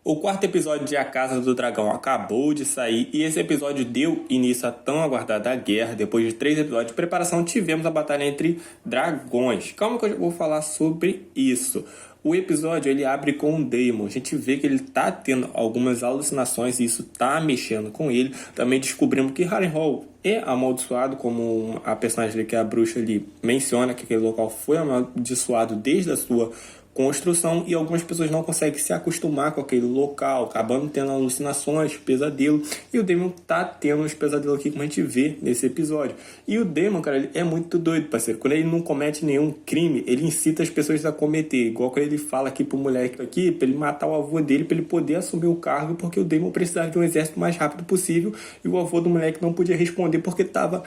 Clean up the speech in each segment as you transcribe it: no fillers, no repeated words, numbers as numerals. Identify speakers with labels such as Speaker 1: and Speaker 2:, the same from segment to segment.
Speaker 1: O quarto episódio de A Casa do Dragão acabou de sair e esse episódio deu início à tão aguardada guerra. Depois de 3 episódios de preparação, tivemos a batalha entre dragões. Calma que eu já vou falar sobre isso. O episódio ele abre com o Daemon. A gente vê que ele tá tendo algumas alucinações e isso tá mexendo com ele. Também descobrimos que Harrenhal é amaldiçoado, como a personagem ali, que é a bruxa ali, menciona que aquele local foi amaldiçoado desde a sua construção e algumas pessoas não conseguem se acostumar com aquele local, acabando tendo alucinações, pesadelo, e o Daemon tá tendo uns pesadelos aqui, como a gente vê nesse episódio. E o Daemon, cara, ele é muito doido, parceiro. Quando ele não comete nenhum crime, ele incita as pessoas a cometer, igual quando ele fala aqui pro moleque aqui, pra ele matar o avô dele, pra ele poder assumir o cargo, porque o Daemon precisava de um exército mais rápido possível, e o avô do moleque não podia responder porque tava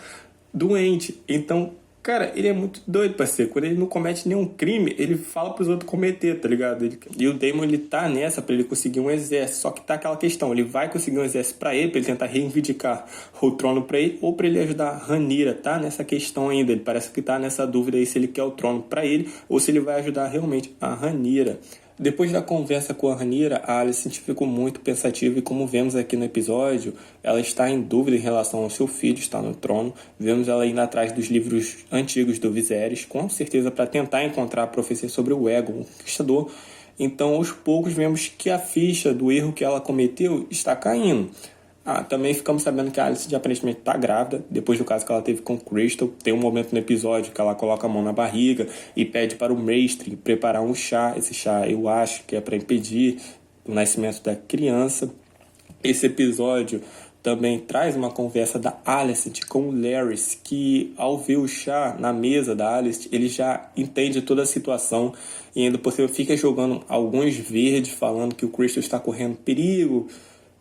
Speaker 1: doente. Então, cara, ele é muito doido, parceiro. Quando ele não comete nenhum crime, ele fala pros outros cometer, tá ligado? E o Daemon, ele tá nessa pra ele conseguir um exército. Só que tá aquela questão, ele vai conseguir um exército pra ele tentar reivindicar o trono pra ele, ou pra ele ajudar a Rhaenyra, tá nessa questão ainda. Ele parece que tá nessa dúvida aí se ele quer o trono pra ele, ou se ele vai ajudar realmente a Rhaenyra. Depois da conversa com a Rhaenyra, a Alicent ficou muito pensativa e, como vemos aqui no episódio, ela está em dúvida em relação ao seu filho estar no trono. Vemos ela indo atrás dos livros antigos do Viserys, com certeza para tentar encontrar a profecia sobre o Aegon, o Conquistador. Então, aos poucos, vemos que a ficha do erro que ela cometeu está caindo. Também ficamos sabendo que a Alice aparentemente está grávida, depois do caso que ela teve com Crystal. Tem um momento no episódio que ela coloca a mão na barriga e pede para o mestre preparar um chá. Esse chá eu acho que é para impedir o nascimento da criança. Esse episódio também traz uma conversa da Alicent com o Larys, que ao ver o chá na mesa da Alicent, ele já entende toda a situação e ainda por cima fica jogando alguns verdes, falando que o Crystal está correndo perigo,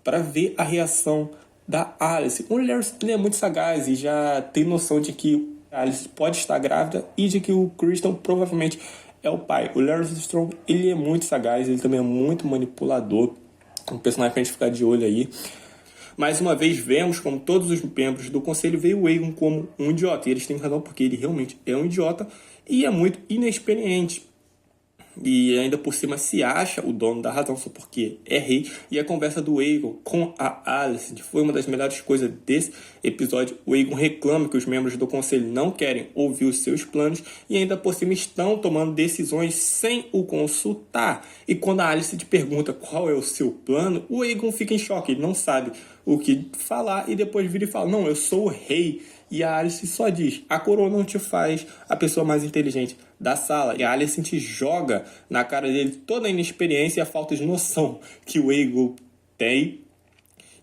Speaker 1: para ver a reação da Alice. O Larys, ele é muito sagaz e já tem noção de que a Alice pode estar grávida e de que o Crystal provavelmente é o pai. O Larys Strong, ele é muito sagaz, ele também é muito manipulador, um personagem pra gente ficar de olho aí. Mais uma vez vemos como todos os membros do conselho veem o Aegon como um idiota, e eles têm razão porque ele realmente é um idiota e é muito inexperiente. E ainda por cima se acha o dono da razão só porque é rei. E a conversa do Aegon com a Alicent foi uma das melhores coisas desse episódio. O Aegon reclama que os membros do conselho não querem ouvir os seus planos e ainda por cima estão tomando decisões sem o consultar. E quando a Alicent pergunta qual é o seu plano, o Aegon fica em choque, ele não sabe o que falar e depois vira e fala: não, eu sou o rei. E a Alice só diz: a coroa não te faz a pessoa mais inteligente da sala. E a Alicent joga na cara dele toda a inexperiência e a falta de noção que o Aegon tem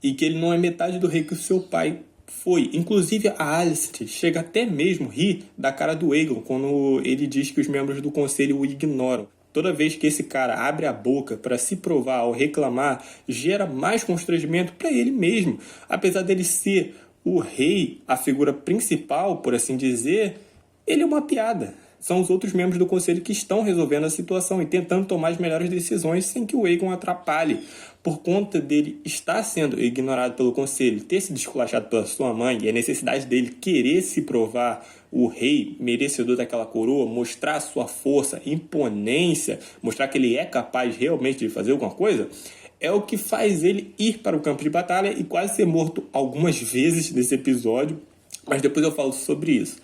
Speaker 1: e que ele não é metade do rei que o seu pai foi. Inclusive a Alicent chega até mesmo a rir da cara do Aegon quando ele diz que os membros do conselho o ignoram. Toda vez que esse cara abre a boca para se provar ou reclamar, gera mais constrangimento para ele mesmo. Apesar dele ser o rei, a figura principal, por assim dizer, ele é uma piada. São os outros membros do conselho que estão resolvendo a situação e tentando tomar as melhores decisões sem que o Aegon atrapalhe. Por conta dele estar sendo ignorado pelo conselho, ter se desculachado pela sua mãe e a necessidade dele querer se provar o rei merecedor daquela coroa, mostrar sua força, imponência, mostrar que ele é capaz realmente de fazer alguma coisa, é o que faz ele ir para o campo de batalha e quase ser morto algumas vezes nesse episódio, mas depois eu falo sobre isso.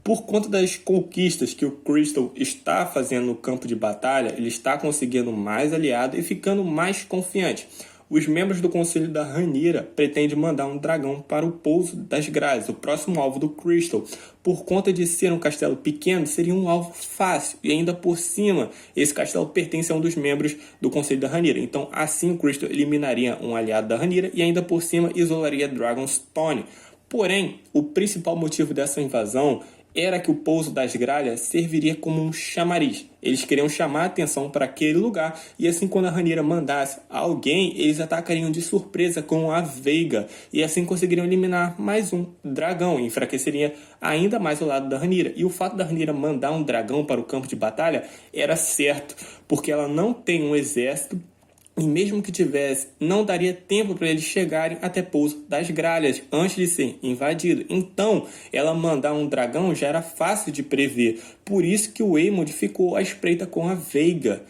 Speaker 1: Por conta das conquistas que o Crystal está fazendo no campo de batalha, ele está conseguindo mais aliado e ficando mais confiante. Os membros do Conselho da Rhaenyra pretendem mandar um dragão para o Pouso das Grades, o próximo alvo do Crystal. Por conta de ser um castelo pequeno, seria um alvo fácil. E ainda por cima, esse castelo pertence a um dos membros do Conselho da Rhaenyra. Então, assim, o Crystal eliminaria um aliado da Rhaenyra e ainda por cima isolaria Dragonstone. Porém, o principal motivo dessa invasão era que o Pouso das Gralhas serviria como um chamariz. Eles queriam chamar a atenção para aquele lugar e assim quando a Rhaenyra mandasse alguém, eles atacariam de surpresa com a Veiga e assim conseguiriam eliminar mais um dragão e enfraqueceria ainda mais o lado da Rhaenyra. E o fato da Rhaenyra mandar um dragão para o campo de batalha era certo, porque ela não tem um exército e mesmo que tivesse, não daria tempo para eles chegarem até Pouso das Gralhas antes de ser invadido. Então, ela mandar um dragão já era fácil de prever. Por isso que o Aemond ficou à espreita com a Veiga.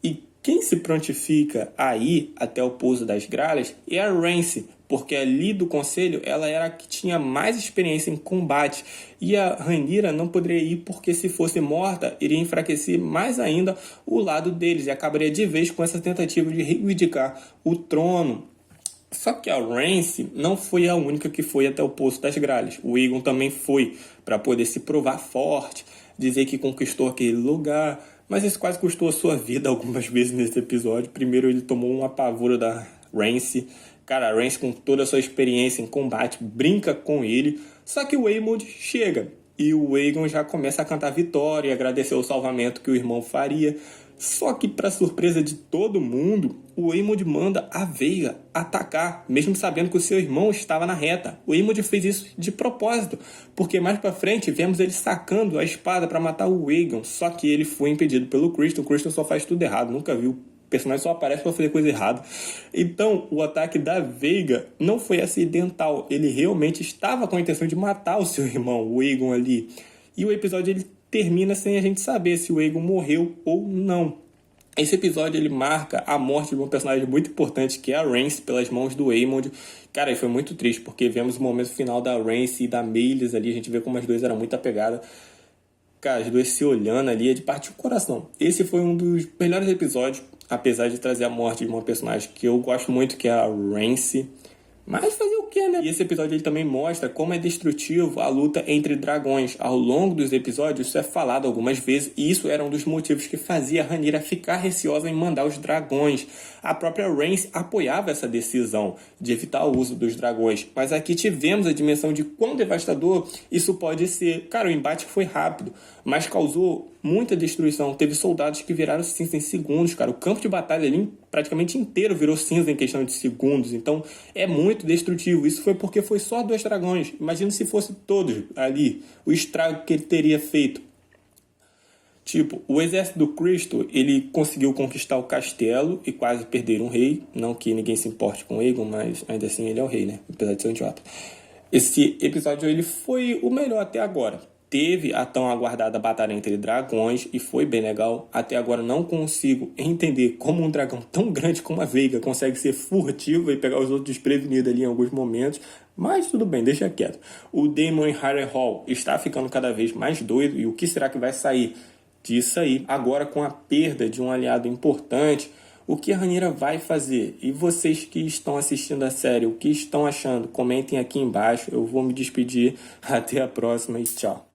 Speaker 1: E Quem se prontifica a ir até o pouso das Gralhas é a Rhaenys, porque ali do conselho ela era a que tinha mais experiência em combate, e a Rhaenyra não poderia ir porque se fosse morta iria enfraquecer mais ainda o lado deles e acabaria de vez com essa tentativa de reivindicar o trono. Só que a Rhaenys não foi a única que foi até o Poço das Gralhas. O Aegon também foi para poder se provar forte, dizer que conquistou aquele lugar, mas isso quase custou a sua vida algumas vezes nesse episódio. Primeiro ele tomou um apavoro da Rhaenys. Cara, a Rhaenys com toda a sua experiência em combate brinca com ele, só que o Aemond chega e o Aegon já começa a cantar vitória e agradecer o salvamento que o irmão faria. Só que, para surpresa de todo mundo, o Aemond manda a Veiga atacar, mesmo sabendo que o seu irmão estava na reta. O Aemond fez isso de propósito, porque mais pra frente vemos ele sacando a espada para matar o Aegon, só que ele foi impedido pelo Criston. O Criston só faz tudo errado, nunca viu. O personagem só aparece para fazer coisa errada. Então, o ataque da Veiga não foi acidental. Ele realmente estava com a intenção de matar o seu irmão, o Aegon ali. E o episódio ele termina sem a gente saber se o Aegon morreu ou não. Esse episódio ele marca a morte de um personagem muito importante, que é a Rhaenys, pelas mãos do Aemond. Cara, e foi muito triste, porque vemos o momento final da Rhaenys e da Meleys ali, a gente vê como as duas eram muito apegadas. Cara, as duas se olhando ali, é de partir o coração. Esse foi um dos melhores episódios, apesar de trazer a morte de uma personagem que eu gosto muito, que é a Rhaenys. Mas fazer o que, né? E esse episódio ele também mostra como é destrutivo a luta entre dragões. Ao longo dos episódios, isso é falado algumas vezes, e isso era um dos motivos que fazia a Rhaenyra ficar receosa em mandar os dragões. A própria Rhaenys apoiava essa decisão de evitar o uso dos dragões, mas aqui tivemos a dimensão de quão devastador isso pode ser. Cara, o embate foi rápido, mas causou muita destruição. Teve soldados que viraram cinza em segundos, cara. O campo de batalha ali praticamente inteiro virou cinza em questão de segundos. Então é muito destrutivo. Isso foi porque foi só 2 dragões. Imagina se fosse todos ali, o estrago que ele teria feito. Tipo, o exército do Cristo, ele conseguiu conquistar o castelo e quase perder um rei. Não que ninguém se importe com Aegon, mas ainda assim ele é o rei, né? Apesar de ser um idiota. Esse episódio ele foi o melhor até agora. Teve a tão aguardada batalha entre dragões e foi bem legal. Até agora não consigo entender como um dragão tão grande como a Veiga consegue ser furtivo e pegar os outros desprevenidos ali em alguns momentos. Mas tudo bem, deixa quieto. O Daemon em Harrenhal está ficando cada vez mais doido. E o que será que vai sair disso aí? Agora com a perda de um aliado importante, o que a Rhaenyra vai fazer? E vocês que estão assistindo a série, o que estão achando? Comentem aqui embaixo. Eu vou me despedir. Até a próxima e tchau.